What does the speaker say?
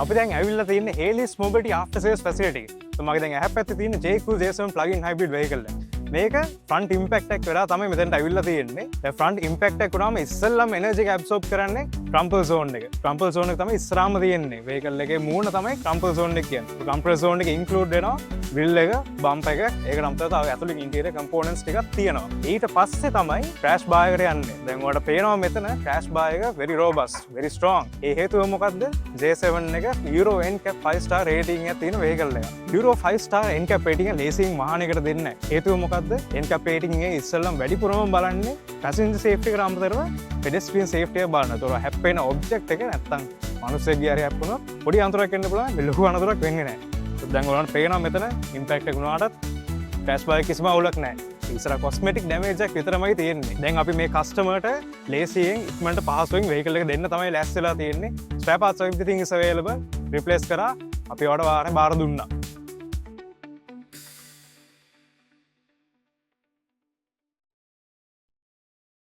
අපි දැන් ඇවිල්ලා තියෙන්නේ Hailis Mobility After Sales Facility. So මගේ දැන් ඇහැ පැත්තේ තියෙන J-Cool J7 plug-in hybrid vehicle එක. මේක front impact එක වෙලා තමයි මෙතනට ඇවිල්ලා තියෙන්නේ. දැන් front impact එක උනාම ඉස්සෙල්ලාම energy එක absorb කරන්නේ crumple zone එක. crumple zone එක තමයි ඉස්සරහාම තියෙන්නේ. vehicle එකේ මූණ තමයි crumple zone එක කියන්නේ. crumple zone එක include වෙනවා grill එක, bump එක, ඒකට අමතරව තව ඇතුළේ interior components ටිකක් තියෙනවා. ඊට පස්සේ තමයි crash bar එකට යන්නේ. දැන් ඔයාලට පේනවා මෙතන crash bar එක very robust, very strong. ඒ හේතුව මොකද්ද? J7 එක Euro NCAP 5 star rating එකක් තියෙන vehicle එකක්. Euro 5 star NCAP rating එක leasing වාහනයකට දෙන්නේ නැහැ. හේතුව මොකද්ද? NCAP rating එකේ ඉස්සෙල්ලාම වැඩිපුරම බලන්නේ passenger safety එකට අමතරව pedestrian safety එක බලනවා. ඒතකොට හැප්පෙන object එක නැත්තම් මිනිස්සෙක්ගේ හරි හැප්පුණොත් පොඩි අනතුරක් වෙන්න පුළුවන්. ලොකු අනතුරක් වෙන්නේ නැහැ. දැන් ඔයාලට පේනවා මෙතන ඉම්පැක්ට් එක වුණාටත් ක්‍රැෂ් බාර් කිසිම අවුලක් නැහැ. ඉස්සර කොස්මෙටික් ඩැමේජ් එකක් විතරමයි තියෙන්නේ. දැන් අපි මේ කස්ටමර්ට ලේසියෙන් ඉක්මනට පහසුවෙන් vehicle එක දෙන්න තමයි ලෑස්ති වෙලා තියෙන්නේ. spare parts everything is available. replace කරා අපි ඔයාලට වාහනේ බාර දුන්නා.